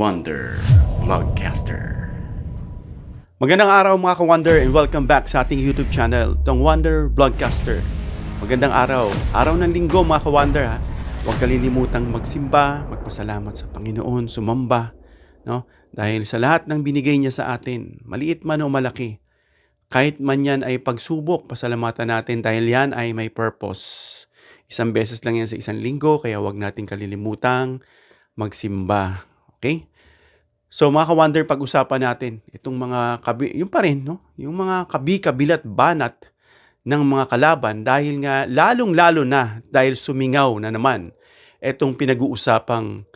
Wonder Vlogcaster. Magandang araw mga ka-Wonder and welcome back sa ating YouTube channel, itong Wonder Vlogcaster. Magandang araw, araw ng linggo mga ka-Wonder ha. Huwag kalilimutang magsimba, magpasalamat sa Panginoon, sumamba, no? Dahil sa lahat ng binigay niya sa atin, maliit man o malaki, kahit man yan ay pagsubok, pasalamatan natin dahil yan ay may purpose. Isang beses lang yan sa isang linggo, kaya huwag natin kalilimutang magsimba. Okay? So mga ka-Wonder, pag-usapan natin itong mga yung pa rin, no? Yung mga kabilat banat ng mga kalaban dahil nga lalong-lalo na dahil sumingaw na naman itong pinag-uusapang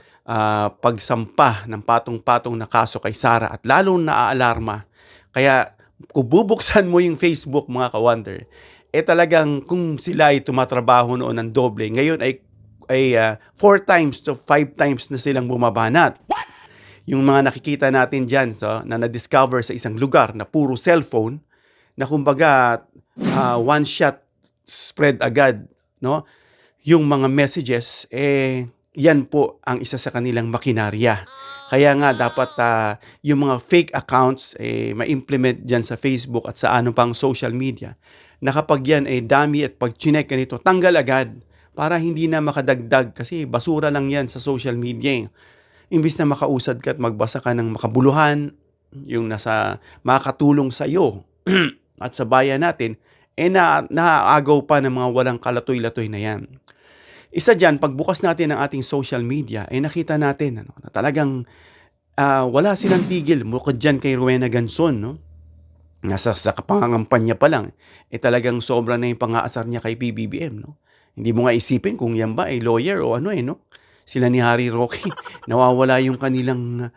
pagsampa ng patong-patong na kaso kay Sara at lalong naaalarma. Kaya kung bubuksan mo yung Facebook mga ka-Wonder, talagang kung sila ay tumatrabaho noon ng doble, ngayon ay 4 times to 5 times na silang bumabanat. What? Yung mga nakikita natin dyan na na-discover sa isang lugar na puro cellphone, na kumbaga one shot spread agad, no? Yung mga messages, yan po ang isa sa kanilang makinarya. Kaya nga dapat yung mga fake accounts ma-implement dyan sa Facebook at sa ano pang social media, na kapag yan dami at pag chinek ka nito, tanggal agad para hindi na makadagdag kasi basura lang yan sa social media. Imbis na makausad ka at magbasa ka ng makabuluhan, yung nasa makakatulong sa iyo at sa bayan natin, naaagaw pa ng mga walang kalatoy-latoy na yan. Isa dyan, pagbukas natin ng ating social media, nakita natin na talagang wala silang tigil. Bukod dyan kay Rowena Ganson, no? Nasa sa pangangampanya pa lang, talagang sobra na yung pang-aasar niya kay PBBM, no? Hindi mo nga isipin kung yan ba ay lawyer o ano no? Sila ni Harry Roque, nawawala yung kanilang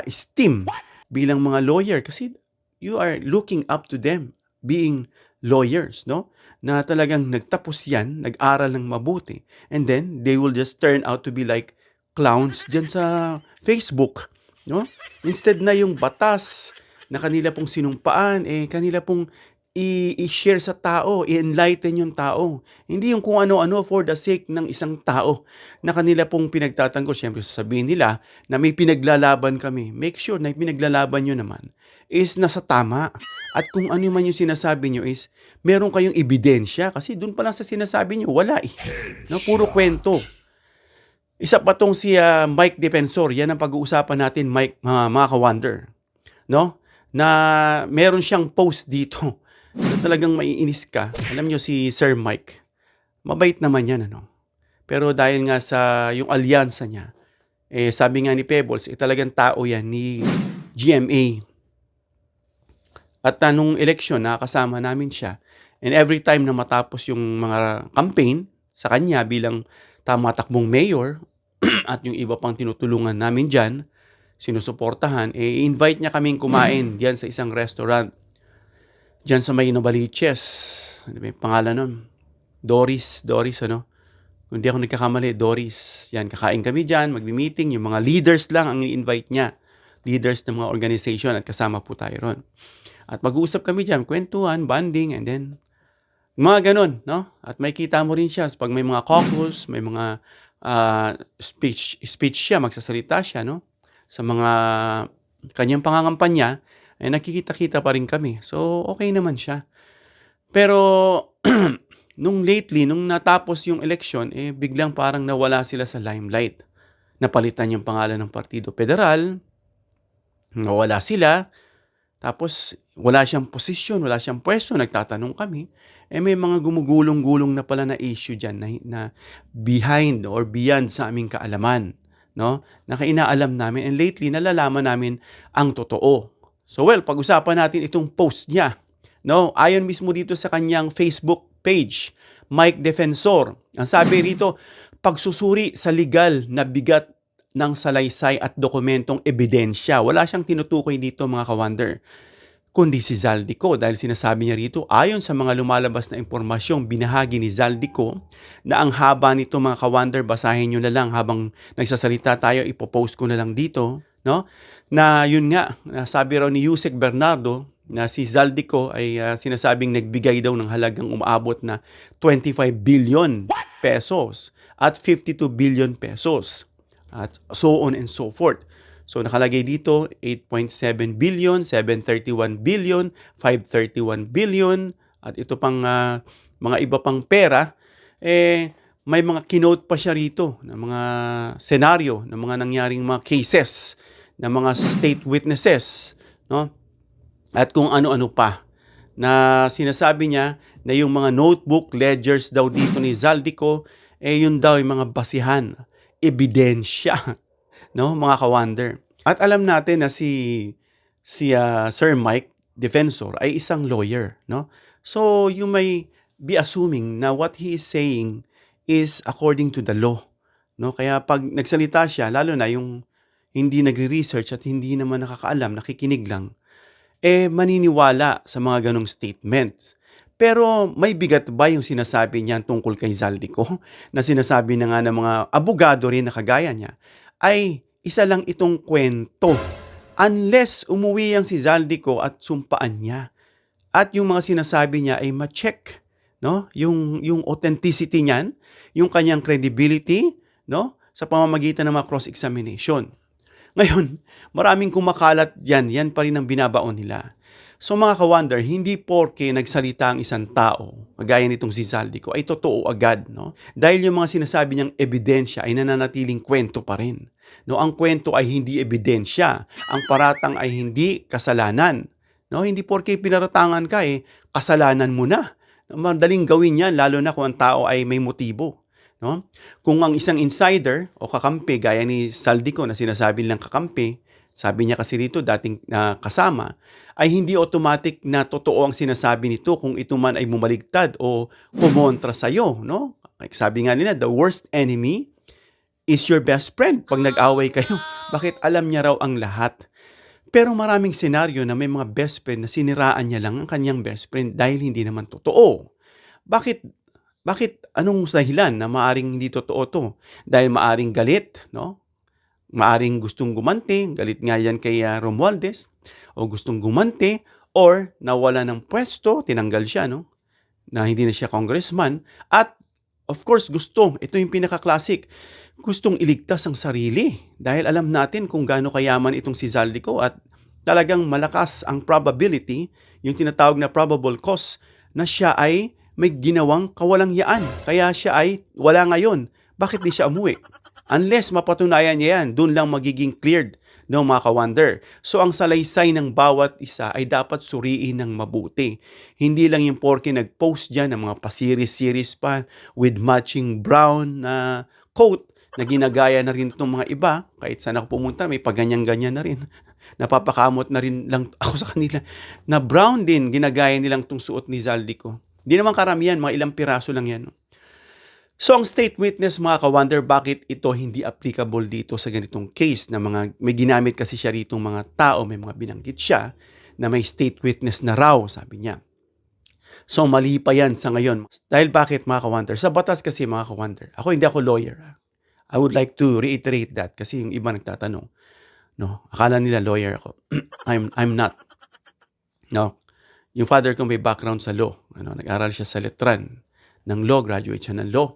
esteem bilang mga lawyer kasi you are looking up to them being lawyers, no? Na talagang nagtapos yan, nag-aral ng mabuti, and then they will just turn out to be like clowns dyan sa Facebook, no? Instead na yung batas na kanila pong sinumpaan, kanila pong i-share sa tao, i-enlighten yung tao. Hindi yung kung ano-ano for the sake ng isang tao na kanila pong pinagtatanggol. Siyempre, sasabihin nila na may pinaglalaban kami. Make sure na yung pinaglalaban nyo naman is nasa tama. At kung ano man yung sinasabi nyo is meron kayong ebidensya. Kasi dun pa lang sa sinasabi nyo, wala no, puro kwento. Isa pa tong si Mike Defensor. Yan ang pag-uusapan natin, Mike, mga ka-Wonder. No? Na meron siyang post dito na talagang maiinis ka. Alam nyo si Sir Mike, mabait naman yan, ano? Pero dahil nga sa yung alyansa niya, sabi nga ni Pebbles, talagang tao yan ni GMA. At nung eleksyon, nakakasama namin siya. And every time na matapos yung mga campaign sa kanya bilang tamatakbong mayor at yung iba pang tinutulungan namin dyan, sinusuportahan, invite niya kaming kumain diyan sa isang restaurant. Diyan sa may Novaliches. Ano ba yung pangalan nun? Doris, ano? Kung di ako nagkakamali, Doris. Yan, kakain kami diyan, magbi-meeting. Yung mga leaders lang ang i-invite niya. Leaders ng mga organization at kasama po tayo ron. At mag-uusap kami diyan, kwentuhan, bonding, and then mga ganun, no? At may kita mo rin siya pag may mga caucus, may mga speech siya, magsasalita siya, no? Sa mga kanyang pangangampanya, nakikita-kita pa rin kami. So, okay naman siya. Pero, nung lately, nung natapos yung eleksyon, biglang parang nawala sila sa limelight. Napalitan yung pangalan ng Partido Federal, nawala sila, tapos wala siyang posisyon, wala siyang pwesto, nagtatanong kami. May mga gumugulong-gulong na pala na issue dyan na behind or beyond sa aming kaalaman. No? Na kainaalam namin, and lately, nalalaman namin ang totoo. So pag-usapan natin itong post niya. No, ayon mismo dito sa kanyang Facebook page, Mike Defensor. Ang sabi rito, pagsusuri sa legal na bigat ng salaysay at dokumentong ebidensya. Wala siyang tinutukoy dito mga ka-Wonder, kundi si Zaldico, dahil sinasabi niya rito, ayon sa mga lumalabas na impormasyong binahagi ni Zaldico, na ang haba nito mga ka-Wonder, basahin nyo na lang habang nagsasalita tayo, ipopost ko na lang dito, no? Na yun nga, sabi raw ni Yusek Bernardo, na si Zaldico ay sinasabing nagbigay daw ng halagang umaabot na 25 billion pesos at 52 billion pesos at so on and so forth. So nakalagay dito 8.7 billion, 731 billion, 531 billion at ito pang mga iba pang pera. May mga kinote pa siya rito ng mga senaryo, ng mga nangyaring mga cases, ng mga state witnesses, no? At kung ano-ano pa na sinasabi niya na yung mga notebook ledgers daw dito ni Zaldico, yun daw yung mga basihan, ebidensya, no, mga ka-wonder. At alam natin na si Sir Mike Defensor ay isang lawyer, no? So you may be assuming na what he is saying is according to the law, no? Kaya pag nagsalita siya, lalo na yung hindi nagre-research at hindi naman nakakaalam, nakikinig lang, maniniwala sa mga ganong statements. Pero may bigat ba yung sinasabi niya tungkol kay Zaldico na sinasabi na nga ng mga abogado rin na kagaya niya ay isa lang itong kwento unless umuwi yang si Zaldico at sumpaan niya at yung mga sinasabi niya ay ma-check, no? Yung authenticity niyan, yung kanyang credibility, no? Sa pamamagitan ng mga cross-examination. Ngayon, maraming kumakalat yan pa rin ang binabaon nila. So mga ka-wonder, hindi porke nagsalita ang isang tao, kagaya nitong si Zaldico, ay totoo agad, no? Dahil yung mga sinasabi niyang ebidensya ay nananatiling kwento pa rin. No, ang kwento ay hindi ebidensya, ang paratang ay hindi kasalanan. No, hindi porke pinaratangan ka kasalanan mo na. Madaling gawin 'yan lalo na kung ang tao ay may motibo. No? Kung ang isang insider o kakampi gaya ni Zaldico na sinasabi nilang kakampi, sabi niya kasi rito dating kasama, ay hindi automatic na totoo ang sinasabi nito kung ito man ay bumaligtad o kumontra sa iyo, no? Sabi nga nila, the worst enemy is your best friend pag nag-away kayo. Bakit alam niya raw ang lahat? Pero maraming senaryo na may mga best friend na siniraan niya lang ang kanyang best friend dahil hindi naman totoo. Bakit anong dahilan na maaring hindi totoo to? Dahil maaring galit, no? Maaring gustong gumante, galit nga yan kay Romualdez, o gustong gumante, or nawala ng pwesto, tinanggal siya, no? Na hindi na siya congressman, at of course ito yung pinaka-classic, gustong iligtas ang sarili. Dahil alam natin kung gaano kayaman itong si Zaldico at talagang malakas ang probability, yung tinatawag na probable cause, na siya ay may ginawang kawalangyaan. Kaya siya ay wala ngayon. Bakit di siya umuwi? Unless mapatunayan niya yan, doon lang magiging cleared ng mga ka-wonder. So ang salaysay ng bawat isa ay dapat suriin ng mabuti. Hindi lang yung porke nag-post dyan ng mga pasiris-siris pa with matching brown na coat na ginagaya na rin itong mga iba. Kahit saan ako pumunta, may paganyan-ganyan na rin. Napapakamot na rin lang ako sa kanila. Na brown din, ginagaya nilang itong suot ni Zaldico. Hindi naman karamihan, mga ilang piraso lang yan. So ang state witness, mga ka-wonder, bakit ito hindi applicable dito sa ganitong case na may ginamit kasi siya rito mga tao, may mga binanggit siya na may state witness na raw, sabi niya. So mali pa yan sa ngayon. Dahil bakit, mga ka-wonder? Sa batas kasi, mga ka-wonder, hindi ako lawyer. I would like to reiterate that kasi yung iba nagtatanong. No, akala nila lawyer ako. I'm not. No. Yung father ko may background sa law. Nag-aral siya sa Letran ng law, graduate siya ng law.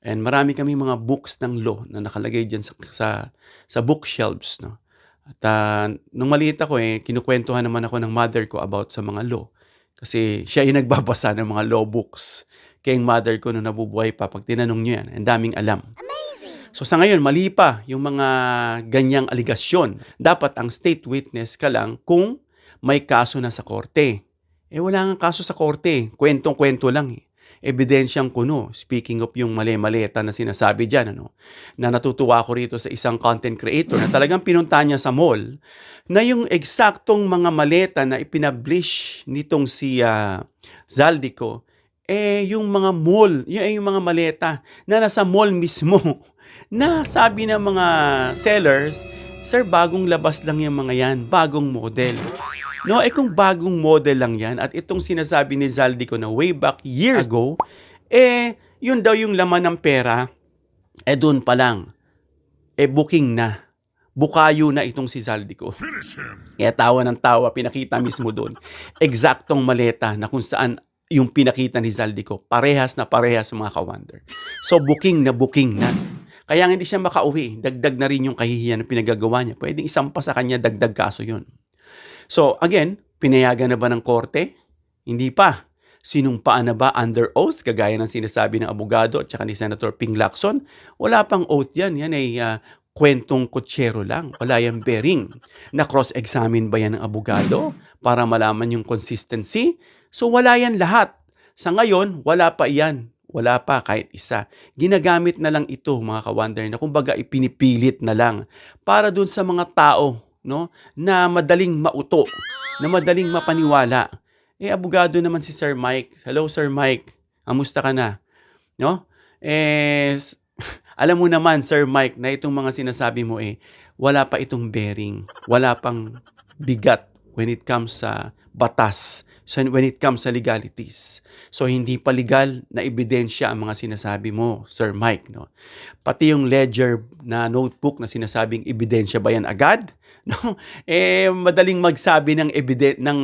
And marami kami mga books ng law na nakalagay dyan sa bookshelves. No? At nung maliit ako, kinukwentuhan naman ako ng mother ko about sa mga law. Kasi siya yung nagbabasa ng mga law books. Kaya yung mother ko nung nabubuhay pa, pag tinanong niyo yan, ang daming alam. So sa ngayon, mali pa yung mga ganyang aligasyon. Dapat ang state witness ka lang kung may kaso na sa korte. Wala nga kaso sa korte. Kwentong-kwento lang. Ebidensyang kuno. Speaking of yung mali-maleta na sinasabi dyan, na natutuwa ko rito sa isang content creator na talagang pinunta niya sa mall na yung eksaktong mga maleta na ipinablish nitong si Zaldico, yung mga mall, yung mga maleta na nasa mall mismo na sabi ng mga sellers, sir, bagong labas lang yung mga yan, bagong model. No, kung bagong model lang yan at itong sinasabi ni Zaldico na way back years ago, yun daw yung laman ng pera, doon pa lang, booking na. Bukayo na itong si Zaldico. Kaya tawa ng tawa, pinakita mismo doon. Eksaktong maleta na kung saan yung pinakita ni Zaldico, parehas na parehas mga ka-wonder. So booking na. Kaya nga hindi siya makauwi, dagdag na rin yung kahihiyan na pinagagawa niya. Pwedeng isampa sa kanya, dagdag kaso yun. So again, pinayagan na ba ng korte? Hindi pa. Sinumpaan na ba under oath, kagaya ng sinasabi ng abogado at saka ni Senator Ping Lacson? Wala pang oath yan. Yan ay kwentong kutsero lang. Wala yan bearing. Na-cross-examine ba yan ng abogado para malaman yung consistency? So wala yan lahat. Sa ngayon, wala pa yan. Wala pa kahit isa. Ginagamit na lang ito mga ka-wonder na kumbaga ipinipilit na lang para dun sa mga tao, no, na madaling mauto, na madaling mapaniwala. Abogado naman si Sir Mike. Hello Sir Mike. Kamusta ka na? No? Alam mo naman Sir Mike na itong mga sinasabi mo wala pa itong bearing. Wala pang bigat when it comes sa batas. So when it comes sa legalities. So hindi pa legal na ebidensya ang mga sinasabi mo, Sir Mike, no? Pati yung ledger na notebook na sinasabing ebidensya ba yan agad? No? Madaling magsabi ng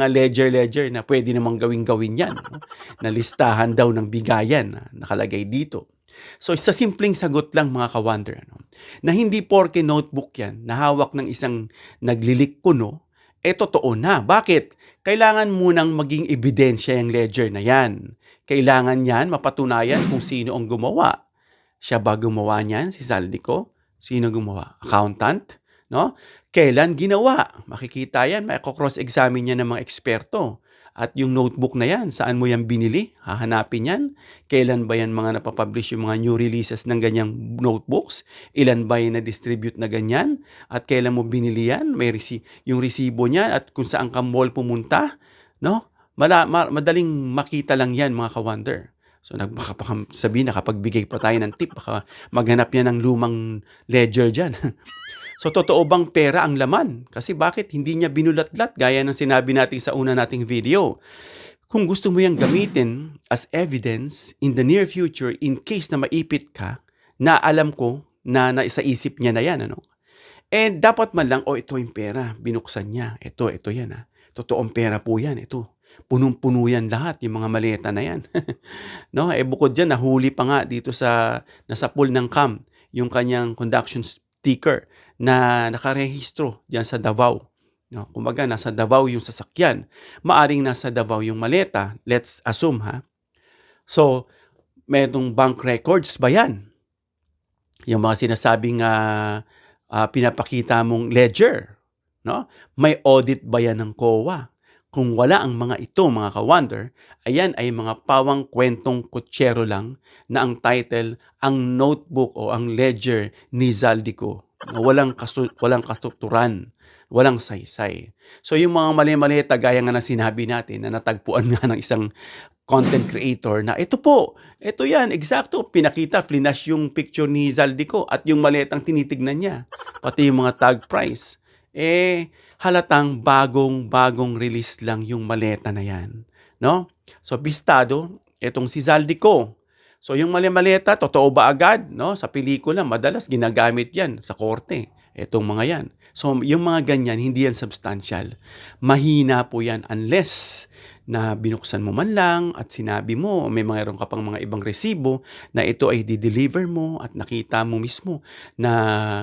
ledger na pwede namang gawin yan, no? Na listahan daw ng bigayan na nakalagay dito. So sa simpleng sagot lang mga ka-wonder, no? Na hindi porke notebook yan, na hawak ng isang naglilik kuno, totoo na. Bakit? Kailangan munang maging ebidensya yung ledger na yan. Kailangan yan mapatunayan kung sino ang gumawa. Siya ba gumawa niyan? Si Zaldico? Sino gumawa? Accountant? No? Kailan ginawa? Makikita yan. Cross-examine yan ng mga eksperto. At yung notebook na yan, saan mo yan binili? Hahanapin yan. Kailan ba yan mga napapublish yung mga new releases ng ganyang notebooks? Ilan ba yan na-distribute na ganyan? At kailan mo binili yan? May yung resibo niya at kung saan ka mall pumunta? No? Madaling makita lang yan mga ka-wonder. So sabihin na kapag bigay pa tayo ng tip, baka maghanap yan ng lumang ledger dyan. So, totoo bang pera ang laman? Kasi bakit hindi niya binulatlat gaya ng sinabi natin sa una nating video? Kung gusto mo yung gamitin as evidence in the near future in case na maipit ka, na alam ko na sa isip niya na yan, ano? Dapat man lang, ito yung pera, binuksan niya. Ito yan. Totoong pera po yan, ito. Punong-puno yan lahat, yung mga maleta na yan. No? Bukod dyan, nahuli pa nga dito nasa pool ng CAM, yung kanyang conduction sticker na nakarehistro diyan sa Davao. No, kumbaga nasa Davao yung sasakyan. Maaring nasa Davao yung maleta. Let's assume So, merong bank records ba yan? Yung mga sinasabing pinapakita mong ledger, no? May audit ba yan ng COA? Kung wala ang mga ito, mga ka-wonder, ayan ay mga pawang kwentong kutsero lang na ang title, ang notebook o ang ledger ni Zaldico. Walang kasuturan, walang saysay. So yung mga mali-malita, gaya nga na sinabi natin na natagpuan nga ng isang content creator na ito yan, eksakto, pinakita, flinash yung picture ni Zaldico at yung maletang tinitignan niya, pati yung mga tag price. Halatang bagong release lang yung maleta na yan, no? So bistado etong si Zaldico. So yung maleta, totoo ba agad, no? Sa pelikula madalas ginagamit yan sa korte. Etong mga yan. So yung mga ganyan hindi yan substantial. Mahina po yan unless na binuksan mo man lang at sinabi mo, may mayroon ka pang mga ibang resibo na ito ay di-deliver mo at nakita mo mismo na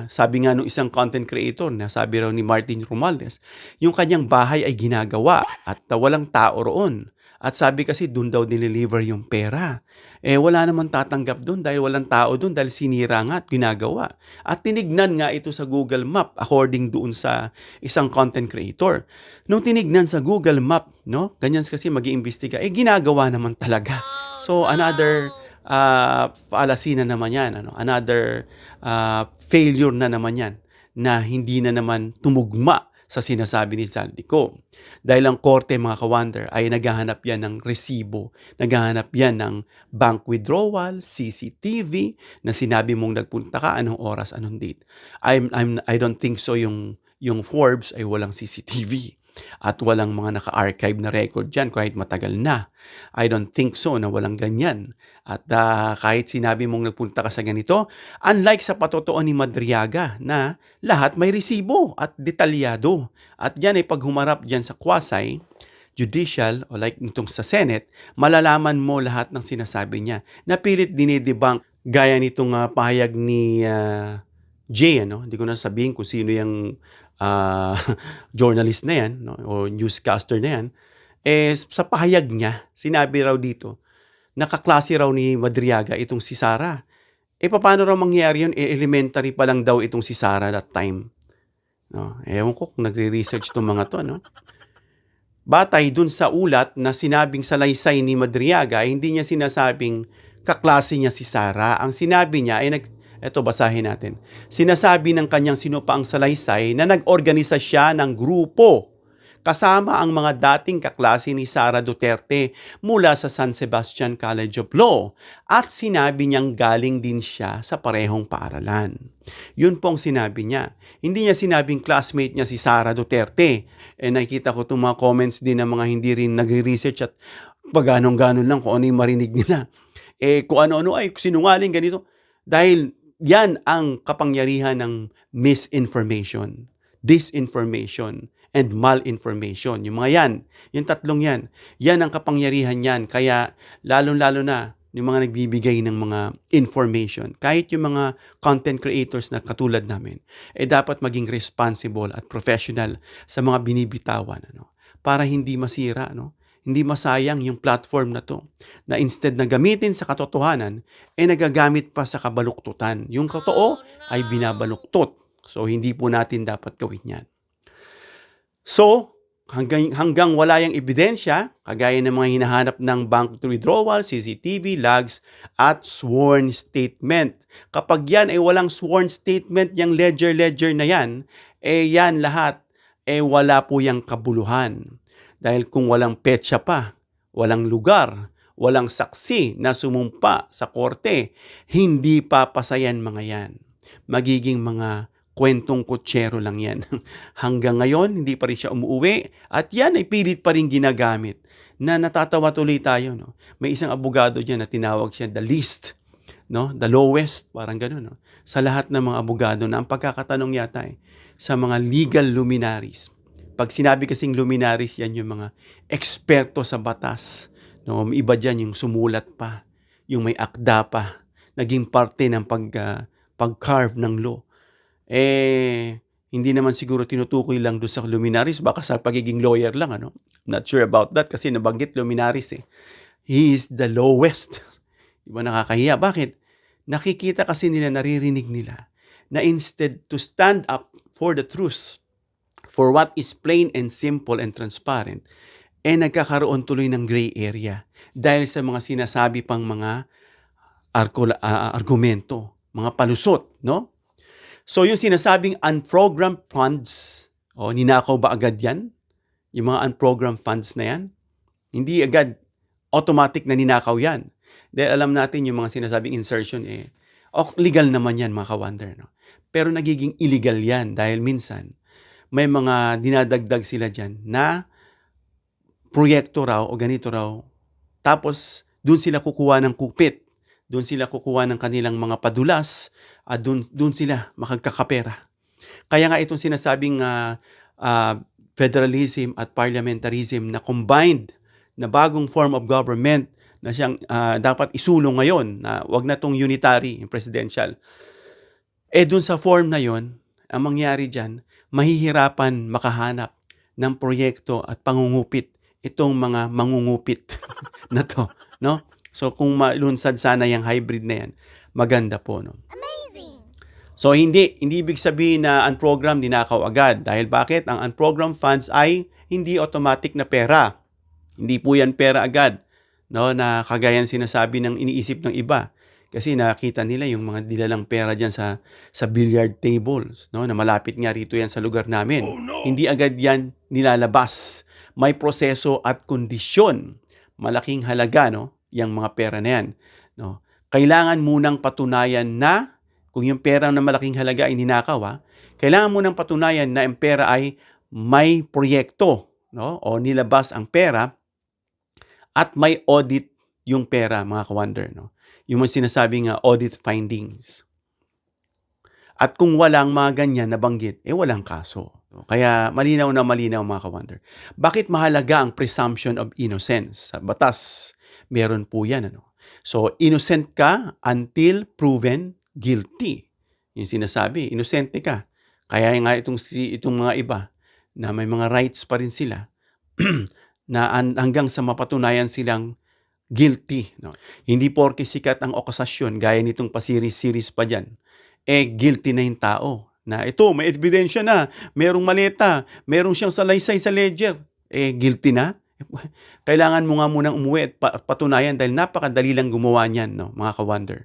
sabi nga nung isang content creator na sabi raw ni Martin Romualdez, yung kanyang bahay ay ginagawa at walang tao roon. At sabi kasi doon daw deliver yung pera. Wala naman tatanggap doon dahil walang tao doon dahil sinira nga at ginagawa. At tinignan nga ito sa Google Map according doon sa isang content creator. Nung tinignan sa Google Map, no, ganyan kasi mag-iimbestiga, ginagawa naman talaga. So another fallacy na naman yan. Another failure na naman yan na hindi na naman tumugma sa sinasabi ni Zaldico. Dahil ang korte, mga ka-wonder, ay naghahanap yan ng resibo, naghahanap yan ng bank withdrawal, CCTV, na sinabi mong nagpunta ka, anong oras, anong date. I don't think so yung Forbes ay walang CCTV. At walang mga naka-archive na record dyan kahit matagal na. I don't think so na walang ganyan. At kahit sinabi mong nagpunta ka sa ganito, unlike sa patotoo ni Madriaga na lahat may resibo at detalyado. At yan ay pag humarap dyan sa quasi judicial o like nitong sa Senate, malalaman mo lahat ng sinasabi niya. Napilit dinidebunk Gaya nitong pahayag ni Jay, hindi ko na sabihin kung sino yung journalist na yan, no, o newscaster na yan. Sa pahayag niya, sinabi raw dito, nakaklase raw ni Madriaga itong si Sara. Paano raw mangyayari yun? Elementary pa lang daw itong si Sara that time. No? Ewan ko kung nagre-research itong mga to. No? Batay dun sa ulat na sinabing salaysay ni Madriaga, hindi niya sinasabing kaklase niya si Sara. Ang sinabi niya ay eto basahin natin. Sinasabi ng kanyang sinupaang salaysay na nag-organisa siya ng grupo kasama ang mga dating kaklase ni Sara Duterte mula sa San Sebastian College of Law at sinabi niyang galing din siya sa parehong paaralan. Yun po ang sinabi niya. Hindi niya sinabing classmate niya si Sara Duterte. Nakikita ko itong mga comments din ng mga hindi rin nagre-research at pag-ganon-ganon lang kung ano yung marinig nila. Kung ano-ano ay sinungaling ganito. Dahil yan ang kapangyarihan ng misinformation, disinformation, and malinformation. Yung mga yan, yung tatlong yan, yan ang kapangyarihan yan. Kaya lalo-lalo na yung mga nagbibigay ng mga information, kahit yung mga content creators na katulad namin, dapat maging responsible at professional sa mga binibitawan, para hindi masira, hindi masayang yung platform na to, na instead na gamitin sa katotohanan, nagagamit pa sa kabaluktutan. Yung totoo ay binabaluktot. So, hindi po natin dapat gawin yan. So, hanggang wala yung ebidensya, kagaya ng mga hinahanap ng bank withdrawal, CCTV, logs, at sworn statement. Kapag yan ay walang sworn statement, yung ledger na yan, yan lahat, wala po yung kabuluhan. Dahil kung walang petsa pa, walang lugar, walang saksi na sumumpa sa korte, hindi papasayan mga yan. Magiging mga kwentong kutsero lang yan. Hanggang ngayon, hindi pa rin siya umuwi at yan ay pilit pa rin ginagamit na natatawa tuloy tayo. No? May isang abogado dyan na tinawag siya the least, the lowest, parang gano'n. No? Sa lahat ng mga abogado na ang pagkakatanong yata sa mga legal luminaries. Pag sinabi kasing luminaries, yan yung mga eksperto sa batas. No? May iba dyan yung sumulat pa, yung may akda pa, naging parte ng pag-carve ng law. Hindi naman siguro tinutukoy lang doon sa luminaries, baka sa pagiging lawyer lang, Not sure about that kasi nabanggit luminaries He is the lowest. Diba nakakahiya? Bakit? Nakikita kasi nila, naririnig nila, na instead to stand up for the truth, for what is plain and simple and transparent, nagkakaroon tuloy ng gray area dahil sa mga sinasabi pang mga argumento, mga palusot, So, yung sinasabing unprogrammed funds, ninakaw ba agad yan? Yung mga unprogrammed funds na yan? Hindi agad automatic na ninakaw yan. Dahil alam natin yung mga sinasabing insertion, legal naman yan mga ka-wonder. Pero nagiging illegal yan dahil minsan may mga dinadagdag sila dyan na proyekto raw o ganito raw. Tapos, dun sila kukuha ng kupit. Doon sila kukuha ng kanilang mga padulas at doon sila makagkakapera. Kaya nga itong sinasabing federalism at parliamentarism na combined na bagong form of government na siyang dapat isulong ngayon na wag na tong unitary, presidential. Doon sa form na yon, ang mangyari dyan, mahihirapan makahanap ng proyekto at pangungupit itong mga mangungupit na to, So, kung malunsad sana yung hybrid na yan, maganda po, Amazing! So, hindi ibig sabihin na unprogrammed, ninakaw agad. Dahil bakit? Ang unprogrammed funds ay hindi automatic na pera. Hindi po yan pera agad, na kagayan sinasabi ng iniisip ng iba. Kasi nakita nila yung mga dilalang pera dyan sa billiard tables, na malapit nga rito yan sa lugar namin. Oh, no. Hindi agad yan nilalabas. May proseso at kondisyon. Malaking halaga, yung mga pera na yan. Kailangan munang patunayan na, kung yung pera na malaking halaga ay ninakaw, kailangan munang patunayan na yung pera ay may proyekto, o nilabas ang pera, at may audit yung pera, mga ka-wonder. Yung mga sinasabing audit findings. At kung walang mga ganyan nabanggit, walang kaso. Kaya malinaw na malinaw, mga ka-wonder. Bakit mahalaga ang presumption of innocence? Sa batas, meron po yan. So, innocent ka until proven guilty. Yung sinasabi, inosente ka. Kaya nga itong mga iba na may mga rights pa rin sila na hanggang sa mapatunayan silang guilty. No? Hindi porke sikat ang akusasyon, gaya nitong pasiris-siris pa dyan, guilty na yung tao. Na ito, may ebidensya na, merong maleta, merong siyang salaysay sa ledger, guilty na. Kailangan mo nga munang umuwi at patunayan dahil napakadali lang gumawa niyan, no, mga ka-wonder.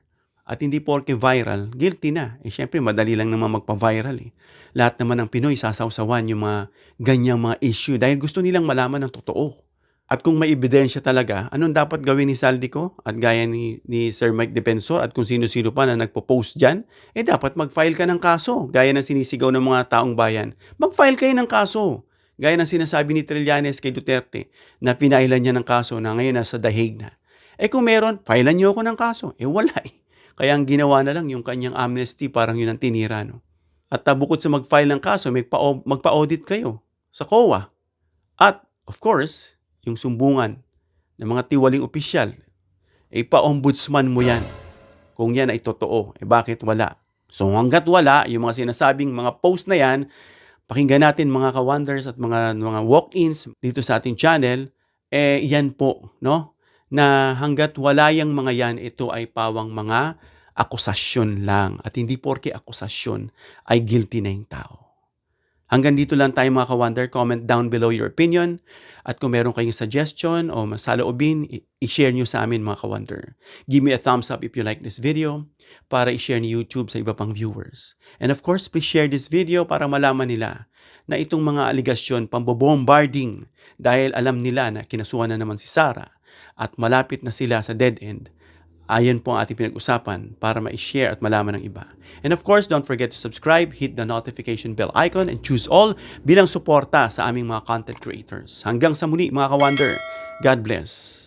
At hindi porke viral, guilty na. Syempre, madali lang naman magpa-viral. Lahat naman ng Pinoy sasawsawan yung mga ganyang mga issue dahil gusto nilang malaman ng totoo. At kung may ebidensya talaga, anong dapat gawin ni Saldico at gaya ni Sir Mike Defensor at kung sino-sino pa na nagpo-post dyan, dapat mag-file ka ng kaso. Gaya ng sinisigaw ng mga taong bayan. Mag-file kayo ng kaso. Gaya ng sinasabi ni Trillanes kay Duterte na pinailan niya ng kaso na ngayon nasa The Hague na. Kung meron, filean niyo ako ng kaso. Wala Kaya ang ginawa na lang yung kanyang amnesty, parang yun ang tinira. No? At bukod sa mag-file ng kaso, magpa-audit kayo sa COA. At of course, yung sumbungan ng mga tiwaling opisyal, pa-ombudsman mo yan. Kung yan ay totoo, bakit wala? So hanggat wala, yung mga sinasabing mga post na yan, pakinggan natin mga ka-wonders at mga walk-ins dito sa ating channel, yan po, no? Na hanggat wala yung mga yan, ito ay pawang mga akusasyon lang. At hindi porke akusasyon ay guilty na yung tao. Hanggang dito lang tayo mga ka-wonder. Comment down below your opinion. At kung meron kayong suggestion o masaloobin, i-share nyo sa amin mga ka-wonder. Give me a thumbs up if you like this video para i-share ni YouTube sa iba pang viewers. And of course, please share this video para malaman nila na itong mga aligasyon, pambobombarding dahil alam nila na kinasuhan na naman si Sara at malapit na sila sa dead end. Ayan po ang ating pinag-usapan para ma-share at malaman ng iba. And of course, don't forget to subscribe, hit the notification bell icon, and choose all bilang suporta sa aming mga content creators. Hanggang sa muli mga ka-wonder, God bless.